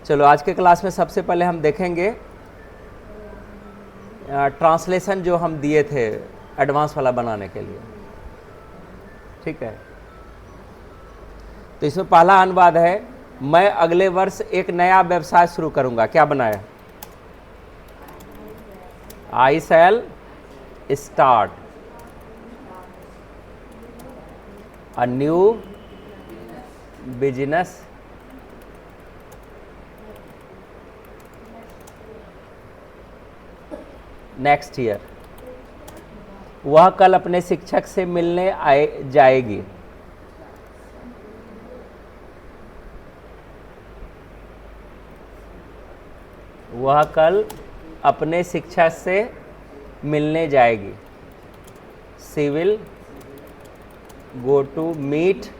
चलो आज के क्लास में सबसे पहले हम देखेंगे ट्रांसलेशन जो हम दिए थे एडवांस वाला बनाने के लिए। ठीक है, तो इसमें पहला अनुवाद है, मैं अगले वर्ष एक नया व्यवसाय शुरू करूंगा। क्या बनाया? I shall start a new business next year. वह कल अपने शिक्षक से मिलने जाएगी। वह कल अपने शिक्षक से मिलने जाएगी। She will go to meet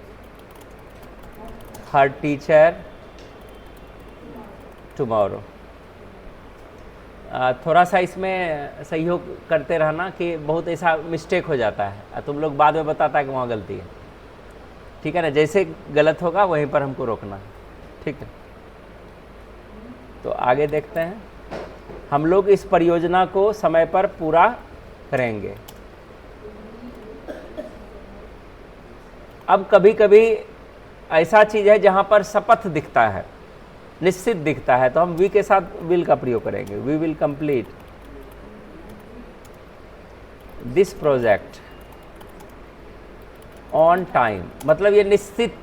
her teacher tomorrow. थोड़ा सा इसमें सहयोग करते रहना कि बहुत ऐसा मिस्टेक हो जाता है, तुम लोग बाद में बताता है कि वहाँ गलती है। ठीक है ना, जैसे गलत होगा वहीं पर हमको रोकना है। ठीक है, तो आगे देखते हैं। हम लोग इस परियोजना को समय पर पूरा करेंगे। अब कभी कभी ऐसा चीज़ है जहाँ पर शपथ दिखता है, निश्चित दिखता है, तो हम वी के साथ विल का प्रयोग करेंगे। We will complete this project on time. मतलब ये निश्चित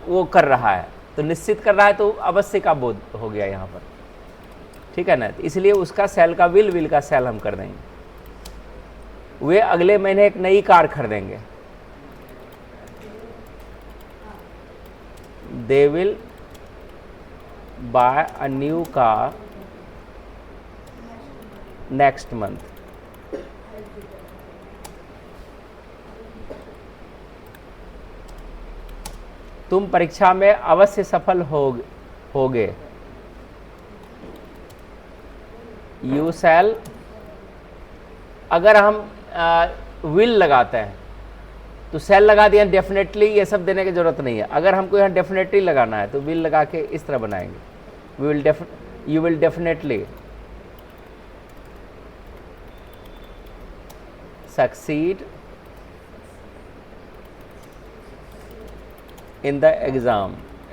वो कर रहा है, तो निश्चित कर रहा है तो अवश्य का बोध हो गया यहाँ पर। ठीक है ना, इसलिए उसका सेल का विल का सेल हम कर देंगे। वे अगले महीने एक नई कार खरीदेंगे। They will buy a new car next month। तुम परीक्षा में अवश्य सफल होगे। You shall। अगर हम will लगाते हैं तो सेल लगा दिया, डेफिनेटली ये सब देने की जरूरत नहीं है। अगर हमको यहाँ डेफिनेटली लगाना है तो विल लगा के इस तरह बनाएंगे। You will definitely succeed in the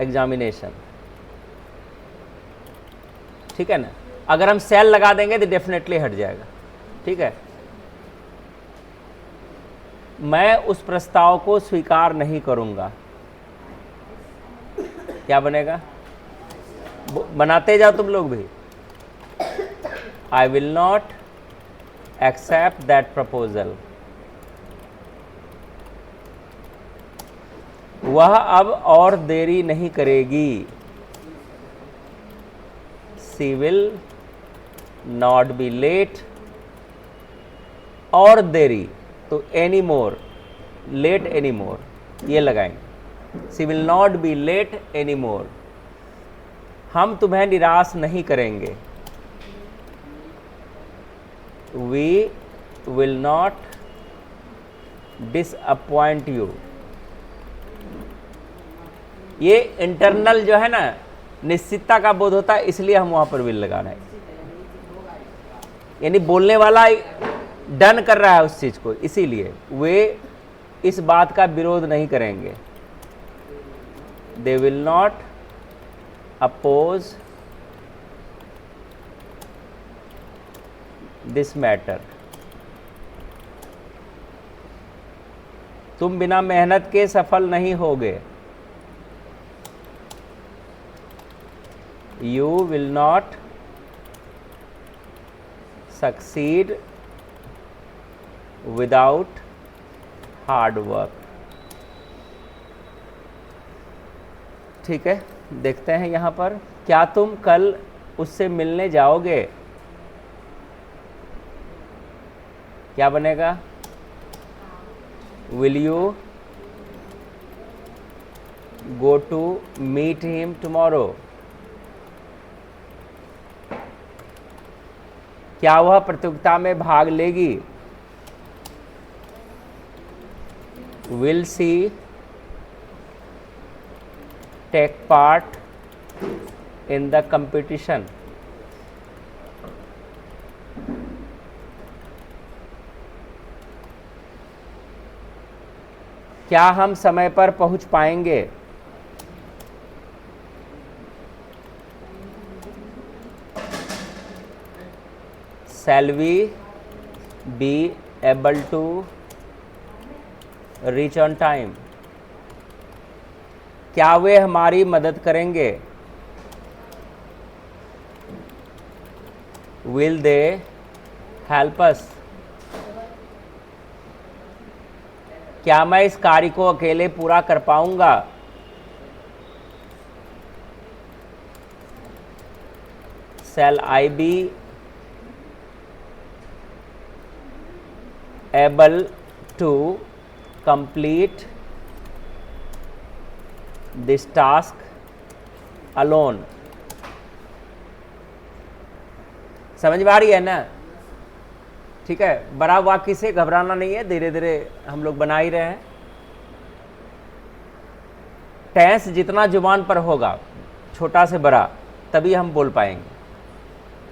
examination. ठीक है ना, अगर हम सेल लगा देंगे तो डेफिनेटली हट जाएगा। ठीक है, मैं उस प्रस्ताव को स्वीकार नहीं करूंगा। क्या बनेगा? बनाते जाओ तुम लोग भी। I will not accept that proposal. वह अब और देरी नहीं करेगी। She will not be late. और देरी तो any more, late any more ये लगाएंगे। She will not be late any more. हम तुम्हें निराश नहीं करेंगे। We will not disappoint you. ये इंटरनल जो है ना, निश्चितता का बोध होता है, इसलिए हम वहां पर विल लगाना है। यानी बोलने वाला डन कर रहा है उस चीज को, इसीलिए वे इस बात का विरोध नहीं करेंगे। They will not oppose this matter. तुम बिना मेहनत के सफल नहीं होगे। You will not succeed without hard work. ठीक है, देखते हैं यहाँ पर। क्या तुम कल उससे मिलने जाओगे? क्या बनेगा? Will you go to meet him tomorrow? क्या वह प्रतियोगिता में भाग लेगी? Will she take part in the competition. क्या हम समय पर पहुंच पाएंगे? Shall we be able to reach on time? क्या वे हमारी मदद करेंगे? Will they help us? क्या मैं इस कार्य को अकेले पूरा कर पाऊंगा? Shall I be able to complete this task alone? समझ में आ रही है ना? ठीक है, बड़ा वाक्य से घबराना नहीं है, धीरे धीरे हम लोग बना ही रहे हैं। टेंस जितना जुबान पर होगा, छोटा से बड़ा, तभी हम बोल पाएंगे।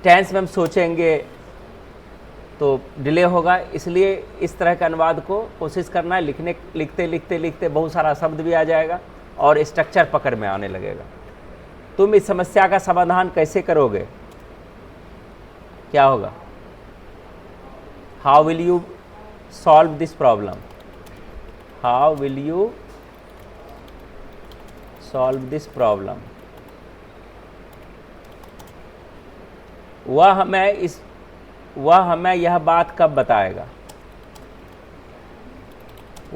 टेंस में हम सोचेंगे तो डिले होगा, इसलिए इस तरह के अनुवाद को कोशिश करना है। लिखते लिखते लिखते बहुत सारा शब्द भी आ जाएगा और स्ट्रक्चर पकड़ में आने लगेगा। तुम इस समस्या का समाधान कैसे करोगे? क्या होगा? How will you solve this problem? How will you solve this problem? वह हमें यह बात कब बताएगा?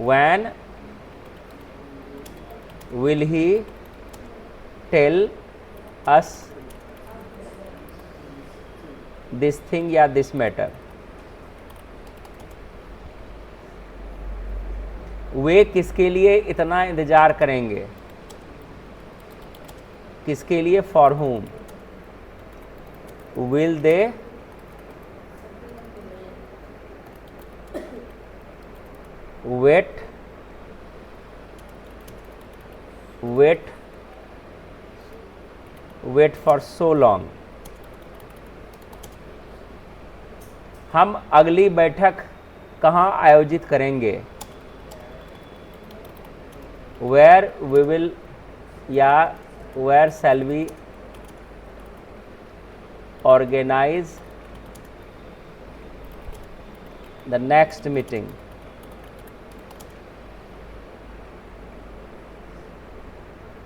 When will he tell us this thing या this matter? वे किसके लिए इतना इंतजार करेंगे? किसके लिए? For whom? Will they wait for so long? हम अगली बैठक कहाँ आयोजित करेंगे? Where we will या where shall we organize the next meeting?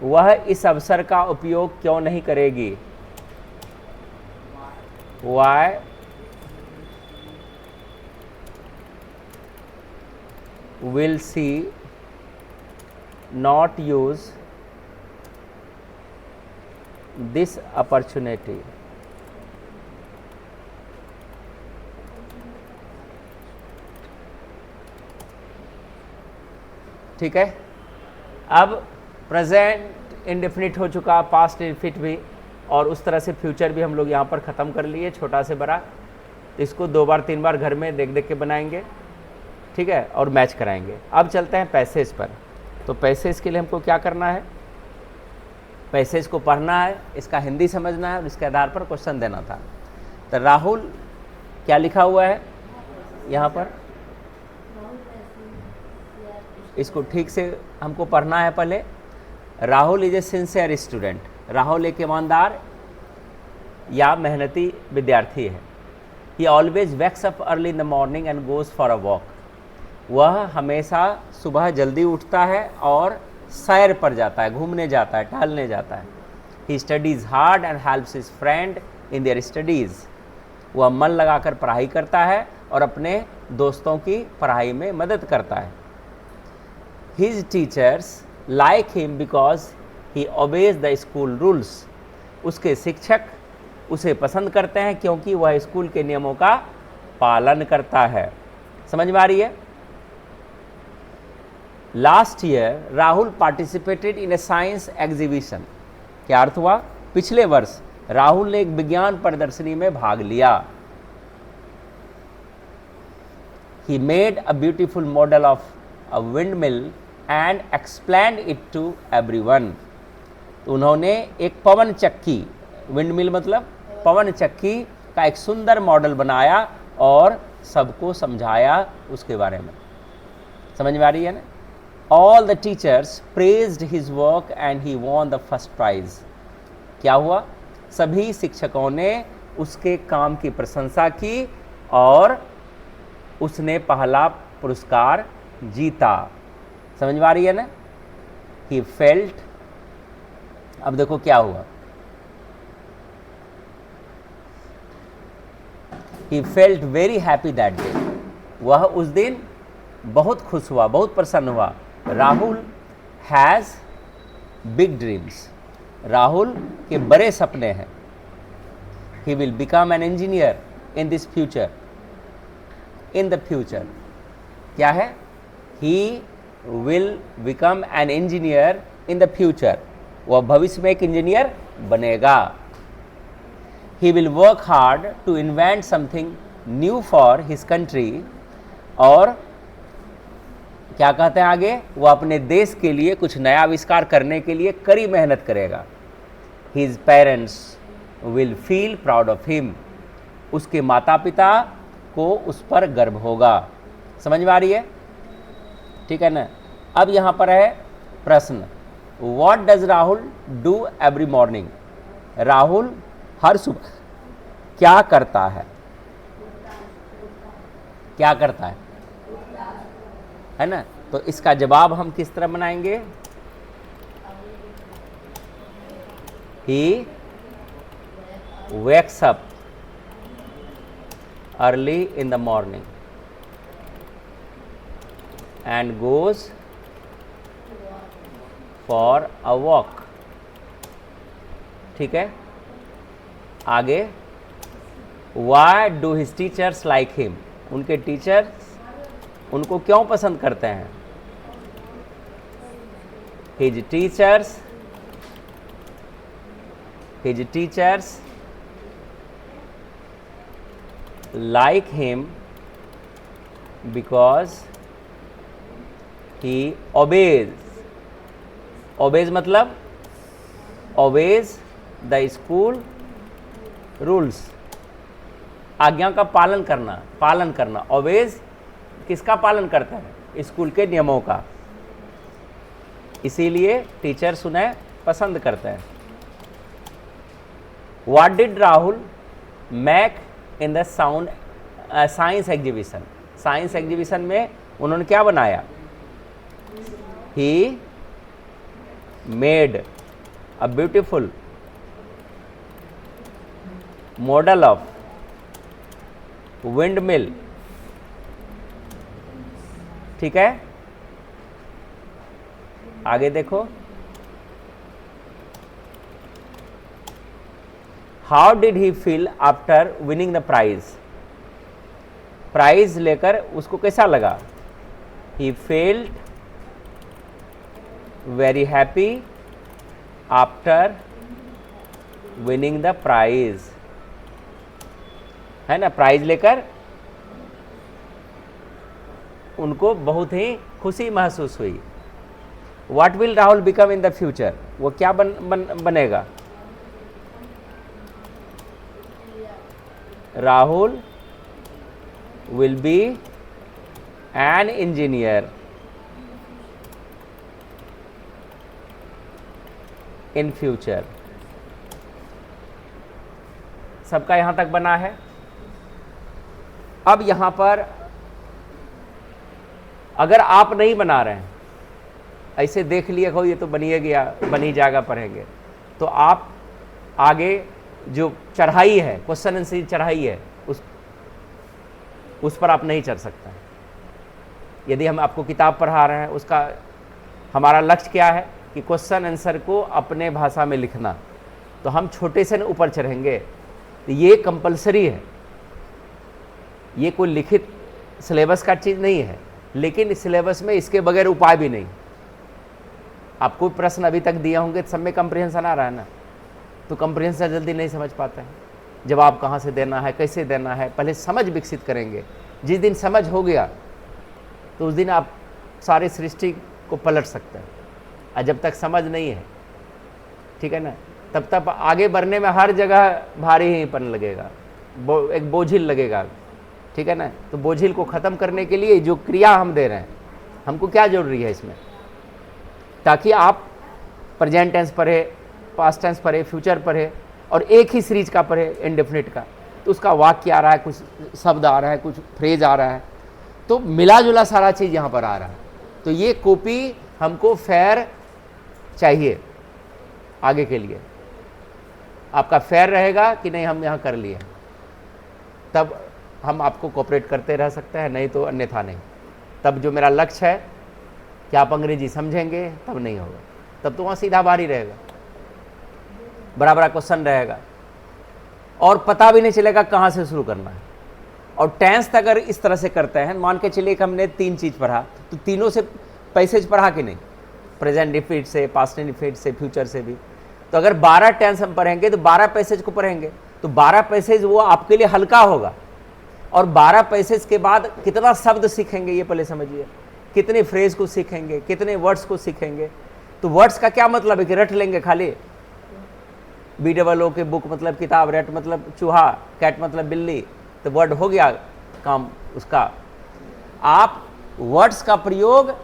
वह इस अवसर का उपयोग क्यों नहीं करेगी? Why will she not use this opportunity? ठीक है, अब प्रेजेंट इंडेफिनिट हो चुका, पास्ट इंडेफिनिट भी, और उस तरह से फ्यूचर भी हम लोग यहाँ पर ख़त्म कर लिए, छोटा से बड़ा। इसको 2 बार 3 बार घर में देख देख के बनाएंगे, ठीक है, और मैच कराएंगे। अब चलते हैं पैसेज पर। तो पैसेज के लिए हमको क्या करना है? पैसेज को पढ़ना है, इसका हिंदी समझना है और इसके आधार पर क्वेश्चन देना था। तो राहुल, क्या लिखा हुआ है यहाँ पर? इसको ठीक से हमको पढ़ना है पहले। Rahul is a sincere student. Rahul एक ईमानदार या मेहनती विद्यार्थी है। ही always wakes up early in the morning and goes for a walk. वह हमेशा सुबह जल्दी उठता है और सैर पर जाता है, घूमने जाता है, टहलने जाता है। He studies hard and helps his friend in their studies. वह मन लगाकर पढ़ाई करता है और अपने दोस्तों की पढ़ाई में मदद करता है। His teachers like him because he obeys the school rules. उसके शिक्षक उसे पसंद करते हैं क्योंकि वह स्कूल के नियमों का पालन करता है। समझ में आ रही है? Last year Rahul participated in A science exhibition. क्या अर्थ हुआ? पिछले वर्ष राहुल ने एक विज्ञान प्रदर्शनी में भाग लिया। He made a beautiful model of a windmill and explained it to everyone. उन्होंने एक पवन चक्की विंड मिल मतलब पवन चक्की का एक सुंदर मॉडल बनाया और सबको समझाया उसके बारे में। समझ में आ रही है ना? All the teachers praised his work and he won the first prize. क्या हुआ? सभी शिक्षकों ने उसके काम की प्रशंसा की और उसने पहला पुरस्कार जीता। समझ में आ रही है ना? ही फेल्ट, अब देखो क्या हुआ, he felt very happy that day. वह उस दिन बहुत खुश हुआ, बहुत प्रसन्न हुआ। Rahul has big dreams, Rahul के बड़े सपने हैं। He will become an engineer in this future, in the future. क्या है? He will become an engineer in the future, वह भविष्य में एक इंजीनियर बनेगा। He will work hard to invent something new for his country, और क्या कहते हैं आगे, वो अपने देश के लिए कुछ नया आविष्कार करने के लिए कड़ी मेहनत करेगा। His parents will feel proud of him, उसके माता पिता को उस पर गर्व होगा। समझ में आ रही है? ठीक है ना? अब यहाँ पर है प्रश्न, what does Rahul do every morning. Rahul हर सुबह क्या करता है? क्या करता है ना? तो इसका जवाब हम किस तरह बनाएंगे? ही wakes up early in the morning and goes for a walk। ठीक है, आगे, why do his teachers like him। उनके टीचर्स उनको क्यों पसंद करते हैं? his teachers like him because he obeys मतलब obeys the school rules, आज्ञा का पालन करना। obeys किसका पालन करता है? स्कूल के नियमों का, इसीलिए टीचर्स उन्हें पसंद करते हैं। What did Rahul make in the science exhibition. Science exhibition में उन्होंने क्या बनाया? He made a beautiful model of windmill। ठीक है, आगे देखो, how did he feel after winning the prize. Prize लेकर उसको कैसा लगा? He felt very happy after winning the prize, है ना? प्राइज लेकर उनको बहुत ही खुशी महसूस हुई। What will Rahul become in the future, वो क्या बनेगा? Rahul will be N engineer in future. सबका यहां तक बना है। अब यहां पर अगर आप नहीं बना रहे हैं, ऐसे देख लिए हो ये तो बन ही जाएगा पढ़ेंगे, तो आप आगे जो चढ़ाई है, क्वेश्चन आंसर चढ़ाई है, उस पर आप नहीं चढ़ सकते। यदि हम आपको किताब पढ़ा रहे हैं, उसका हमारा लक्ष्य क्या है कि क्वेश्चन आंसर को अपने भाषा में लिखना, तो हम छोटे से न ऊपर चढ़ेंगे। तो ये कंपलसरी है, ये कोई लिखित सिलेबस का चीज़ नहीं है, लेकिन सिलेबस में इसके बगैर उपाय भी नहीं। आपको प्रश्न अभी तक दिए होंगे, सब में कंप्रिहेंशन आ रहा है ना, तो कंप्रिहेंशन जल्दी नहीं समझ पाते हैं। जवाब कहाँ से देना है, कैसे देना है, पहले समझ विकसित करेंगे। जिस दिन समझ हो गया तो उस दिन आप सारी सृष्टि को पलट सकते हैं, और जब तक समझ नहीं है, ठीक है ना, तब तक आगे बढ़ने में हर जगह भारी हीपन लगेगा, एक बोझिल लगेगा, ठीक है ना। तो बोझिल को ख़त्म करने के लिए जो क्रिया हम दे रहे हैं, हमको क्या जरूरी है इसमें, ताकि आप प्रेजेंट टेंस पढ़े, पास्ट टेंस पढ़े, फ्यूचर पढ़े, और एक ही सीरीज का पढ़े इंडेफिनिट का, तो उसका वाक्य आ रहा है, कुछ शब्द आ रहा है, कुछ फ्रेज आ रहा है, तो मिला जुला सारा चीज़ यहाँ पर आ रहा है। तो ये कॉपी हमको फेयर चाहिए आगे के लिए। आपका फेयर रहेगा कि नहीं हम यहाँ कर लिए, तब हम आपको कोऑपरेट करते रह सकते हैं, नहीं तो अन्यथा नहीं। तब जो मेरा लक्ष्य है कि आप अंग्रेजी समझेंगे, तब नहीं होगा, तब तो वहाँ सीधा बाहर ही रहेगा, बड़ा बड़ा क्वेश्चन रहेगा और पता भी नहीं चलेगा कहाँ से शुरू करना है। और टेंस अगर इस तरह से करते हैं, मान के चलिए कि हमने 3 चीज़ पढ़ा, तो तीनों से पैसेज पढ़ा कि नहीं, प्रेजेंट इंडेफिनिट से, पास्ट इंडेफिनिट से, फ्यूचर से भी। तो अगर 12 टेंस हम पढ़ेंगे तो 12 पैसेज को पढ़ेंगे, तो 12 पैसेज वो आपके लिए हल्का होगा। और 12 पैसेज के बाद कितना शब्द सीखेंगे ये पहले समझिए, कितने फ्रेज को सीखेंगे, कितने वर्ड्स को सीखेंगे। तो वर्ड्स का क्या मतलब है कि रट लेंगे खाली, BOO के बुक मतलब किताब, रेट मतलब चूहा, कैट मतलब बिल्ली, तो वर्ड हो गया काम उसका। आप वर्ड्स का प्रयोग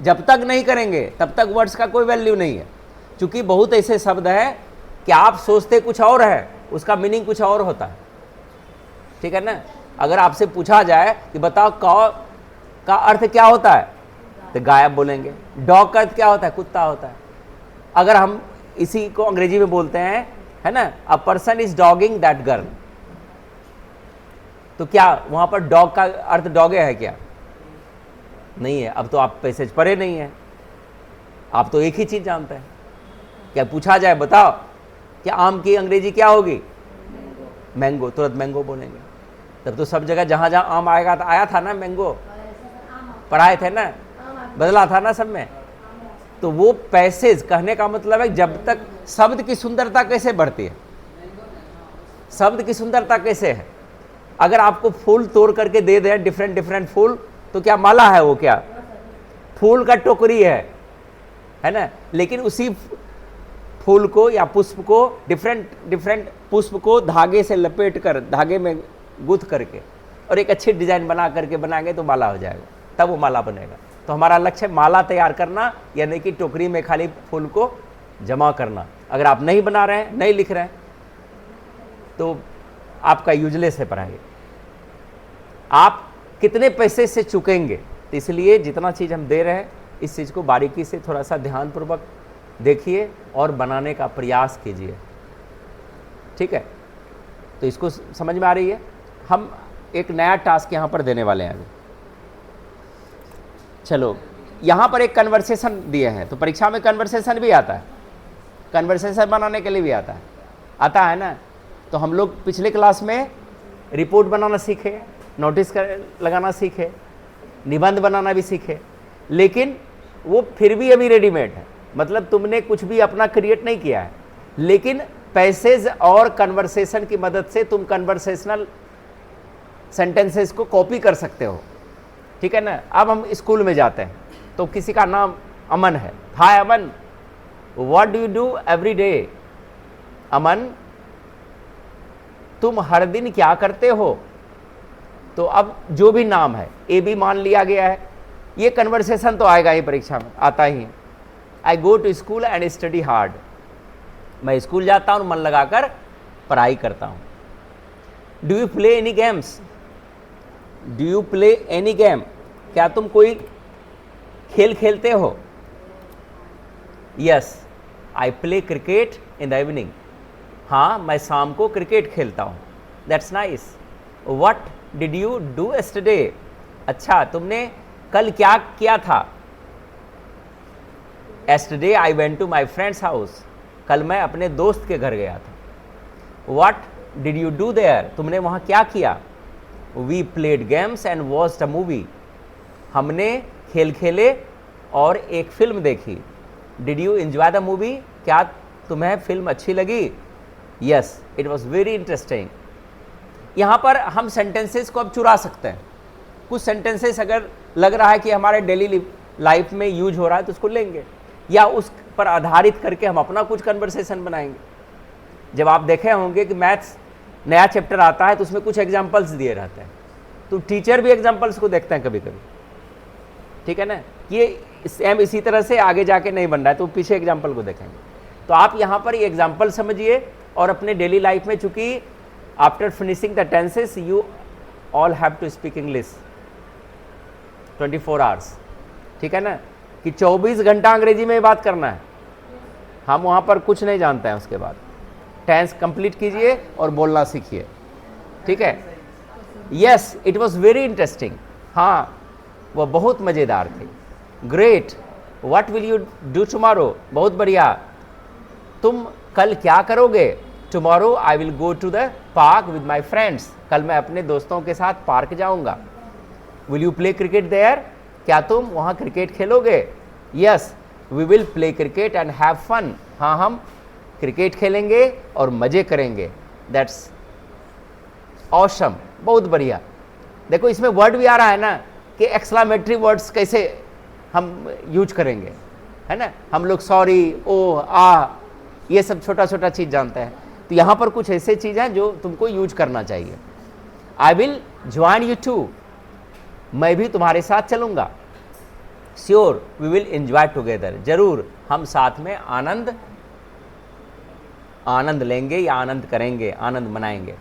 जब तक नहीं करेंगे तब तक वर्ड्स का कोई वैल्यू नहीं है, क्योंकि बहुत ऐसे शब्द हैं कि आप सोचते कुछ और है, उसका मीनिंग कुछ और होता है, ठीक है ना। अगर आपसे पूछा जाए कि बताओ कौ का अर्थ क्या होता है, तो गाय बोलेंगे। डॉग का अर्थ क्या होता है, कुत्ता होता है। अगर हम इसी को अंग्रेजी में बोलते हैं, है ना, a person is डॉगिंग that girl, तो क्या वहां पर डॉग का अर्थ डॉगे है क्या, नहीं है। अब तो आप पैसेज पढ़े नहीं है, आप तो एक ही चीज जानते हैं। क्या पूछा जाए बताओ कि आम की अंग्रेजी क्या होगी, मैंगो, तुरंत मैंगो बोलेंगे। तब तो सब जगह जहां जहां आम आएगा तो आया था ना, मैंगो पढ़ाए थे ना, बदला था ना सब में। तो वो पैसेज कहने का मतलब है जब तक शब्द की सुंदरता कैसे बढ़ती है, शब्द की सुंदरता कैसे है। अगर आपको फूल तोड़ करके दे दें डिफरेंट डिफरेंट फूल, तो क्या माला है वो, क्या फूल का टोकरी है ना। लेकिन उसी फूल को या पुष्प को, डिफरेंट डिफरेंट पुष्प को धागे से लपेट कर, धागे में गुथ करके और एक अच्छी डिजाइन बना करके बनाएंगे तो माला हो जाएगा, तब वो माला बनेगा। तो हमारा लक्ष्य है माला तैयार करना, यानी कि टोकरी में खाली फूल को जमा करना। अगर आप नहीं बना रहे हैं, नहीं लिख रहे हैं, तो आपका यूजलेस है पढ़ाई। आप कितने पैसे से चुकेंगे, तो इसलिए जितना चीज़ हम दे रहे हैं इस चीज़ को बारीकी से थोड़ा सा ध्यानपूर्वक देखिए और बनाने का प्रयास कीजिए, ठीक है। तो इसको समझ में आ रही है। हम एक नया टास्क यहाँ पर देने वाले हैं अभी। चलो, यहाँ पर एक कन्वर्सेशन दिए हैं, तो परीक्षा में कन्वर्सेशन भी आता है, कन्वर्सेशन बनाने के लिए भी आता है ना। तो हम लोग पिछले क्लास में रिपोर्ट बनाना सीखे, नोटिस लगाना सीखे, निबंध बनाना भी सीखे, लेकिन वो फिर भी अभी रेडीमेड है, मतलब तुमने कुछ भी अपना क्रिएट नहीं किया है। लेकिन पैसेज और कन्वर्सेशन की मदद से तुम कन्वर्सेशनल सेंटेंसेस को कॉपी कर सकते हो, ठीक है ना। अब हम स्कूल में जाते हैं, तो किसी का नाम अमन है। Hi Aman, what do you do every day. Aman, तुम हर दिन क्या करते हो। तो अब जो भी नाम है, ए बी मान लिया गया है, ये कन्वर्सेशन तो आएगा ही, परीक्षा में आता ही है। I go to school and study hard, मैं स्कूल जाता हूँ, मन लगाकर पढ़ाई करता हूँ। Do you play any games, do you play any game, क्या तुम कोई खेल खेलते हो। Yes, I play cricket in the evening, हाँ मैं शाम को क्रिकेट खेलता हूँ। That's nice. What did you do yesterday, अच्छा तुमने कल क्या किया था। Yesterday I went to my friend's house, कल मैं अपने दोस्त के घर गया था। What did you do there, तुमने वहाँ क्या किया। We played games and watched a movie, हमने खेल खेले और एक फिल्म देखी। Did you enjoy the movie, क्या तुम्हें फिल्म अच्छी लगी। Yes, it was very interesting. यहाँ पर हम सेंटेंसेस को अब चुरा सकते हैं। कुछ सेंटेंसेस अगर लग रहा है कि हमारे डेली लाइफ में यूज हो रहा है तो उसको लेंगे, या उस पर आधारित करके हम अपना कुछ कन्वर्सेशन बनाएंगे। जब आप देखे होंगे कि मैथ्स नया चैप्टर आता है तो उसमें कुछ एग्जाम्पल्स दिए रहते हैं, तो टीचर भी एग्जाम्पल्स को देखते हैं कभी कभी, ठीक है ना, ये सेम इसी तरह से आगे जाके नहीं बन रहा है तो पीछे एग्जाम्पल को देखेंगे। तो आप यहाँ पर ये एग्जाम्पल समझिए और अपने डेली लाइफ में, चूंकि after finishing the tenses you all have to speak English 24 hours, ठीक है ना, कि 24 घंटा अंग्रेजी में बात करना है। हम वहाँ पर कुछ नहीं जानते हैं। उसके बाद टेंस कंप्लीट कीजिए और बोलना सीखिए, ठीक है। Yes, it was very interesting, हाँ वह बहुत मज़ेदार थी। Great, what will you do tomorrow, बहुत बढ़िया, तुम कल क्या करोगे। Tomorrow I will go to the park with my friends, कल मैं अपने दोस्तों के साथ पार्क जाऊंगा। Will you play cricket there, क्या तुम वहाँ क्रिकेट खेलोगे। Yes, we will play cricket and have fun, हाँ हम क्रिकेट खेलेंगे और मज़े करेंगे। दैट्स ऑसम, बहुत बढ़िया। देखो इसमें वर्ड भी आ रहा है ना कि एक्सक्लेमेटरी वर्ड्स कैसे हम यूज करेंगे, है ना। हम लोग सॉरी, ओह, आ, ये सब छोटा छोटा चीज़ जानते हैं, तो यहाँ पर कुछ ऐसे चीज़ हैं जो तुमको यूज करना चाहिए। I will join you too, मैं भी तुम्हारे साथ चलूँगा। Sure, we will enjoy together, जरूर हम साथ में आनंद लेंगे या आनंद करेंगे, आनंद मनाएंगे।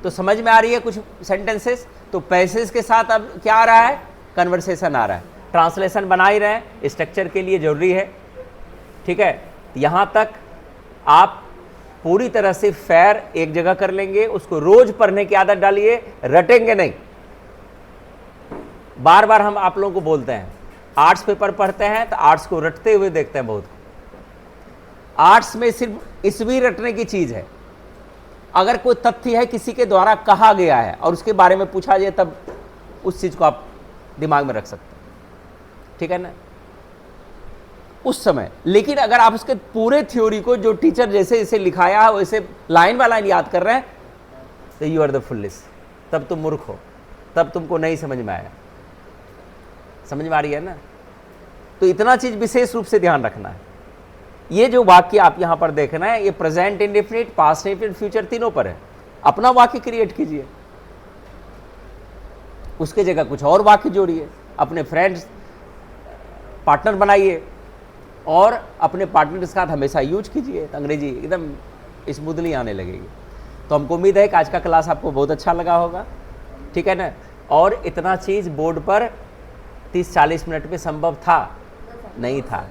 तो समझ में आ रही है कुछ सेंटेंसेस। तो पैसेज के साथ अब क्या आ रहा है, कन्वर्सेशन आ रहा है। ट्रांसलेशन बना ही रहे हैं, स्ट्रक्चर के लिए जरूरी है, ठीक है। यहाँ तक आप पूरी तरह से फेयर एक जगह कर लेंगे, उसको रोज पढ़ने की आदत डालिए, रटेंगे नहीं। बार बार हम आप लोगों को बोलते हैं, आर्ट्स पेपर पढ़ते हैं तो आर्ट्स को रटते हुए देखते हैं बहुत। आर्ट्स में सिर्फ ईस्वी रटने की चीज है। अगर कोई तथ्य है किसी के द्वारा कहा गया है और उसके बारे में पूछा जाए, तब उस चीज को आप दिमाग में रख सकते हैं, ठीक है ना, उस समय। लेकिन अगर आप उसके पूरे थ्योरी को जो टीचर जैसे जैसे लिखाया है वैसे लाइन बाय लाइन याद कर रहे हैं, तो यू आर द फुलिश, तब तुम मूर्ख हो, तब तुमको नहीं समझ में आया। समझ में आ रही है ना। तो इतना चीज विशेष रूप से ध्यान रखना है। ये जो वाक्य आप यहां पर देखना है, ये present indefinite, past indefinite, future तीनों पर है। अपना वाक्य क्रिएट कीजिए, उसके जगह कुछ और वाक्य जोड़िए, अपने फ्रेंड्स पार्टनर बनाइए और अपने पार्टनर के साथ हमेशा यूज कीजिए, तो अंग्रेजी एकदम स्मूथली आने लगेगी। तो हमको उम्मीद है कि आज का क्लास आपको बहुत अच्छा लगा होगा, ठीक है ना। और इतना चीज़ बोर्ड पर 30-40 मिनट में संभव था नहीं था,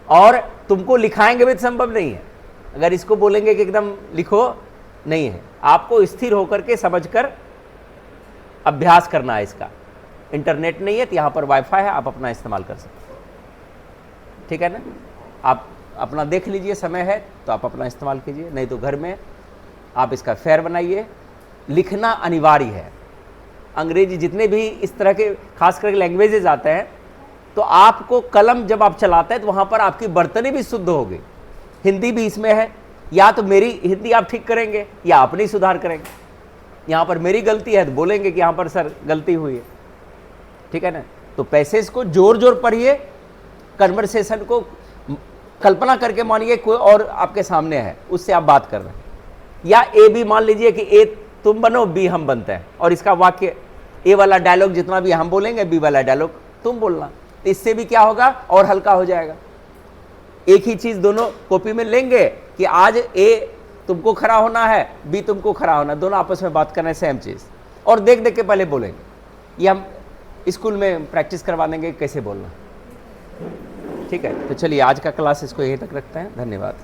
और तुमको लिखाएंगे भी तो संभव नहीं है। अगर इसको बोलेंगे कि एकदम लिखो, नहीं है, आपको स्थिर होकर के समझकर अभ्यास करना है इसका। इंटरनेट नहीं है तो यहाँ पर वाईफाई है, आप अपना इस्तेमाल कर सकते हैं, ठीक है ना। आप अपना देख लीजिए, समय है तो आप अपना इस्तेमाल कीजिए, नहीं तो घर में आप इसका फेयर बनाइए। लिखना अनिवार्य है। अंग्रेजी जितने भी इस तरह के खास करके लैंग्वेजेज आते हैं, तो आपको कलम जब आप चलाते हैं तो वहाँ पर आपकी बर्तनी भी शुद्ध होगी। हिंदी भी इसमें है, या तो मेरी हिंदी आप ठीक करेंगे या अपनी सुधार करेंगे। यहाँ पर मेरी गलती है तो बोलेंगे कि यहाँ पर सर गलती हुई है, ठीक है ना। तो पैसेज को जोर जोर पढ़िए, कन्वर्सेशन को कल्पना करके मानिए कोई और आपके सामने है, उससे आप बात कर रहे हैं। या ए बी मान लीजिए कि ए तुम बनो, बी हम बनते हैं, और इसका वाक्य ए वाला डायलॉग जितना भी हम बोलेंगे, बी वाला डायलॉग तुम बोलना। इससे भी क्या होगा, और हल्का हो जाएगा। एक ही चीज दोनों कॉपी में लेंगे कि आज ए तुमको खड़ा होना है, बी तुमको खड़ा होना, दोनों आपस में बात करना है सेम चीज, और देख देख के पहले बोलेंगे। ये हम स्कूल में प्रैक्टिस करवा देंगे कैसे बोलना, ठीक है। तो चलिए आज का क्लास इसको यहीं तक रखते हैं। धन्यवाद।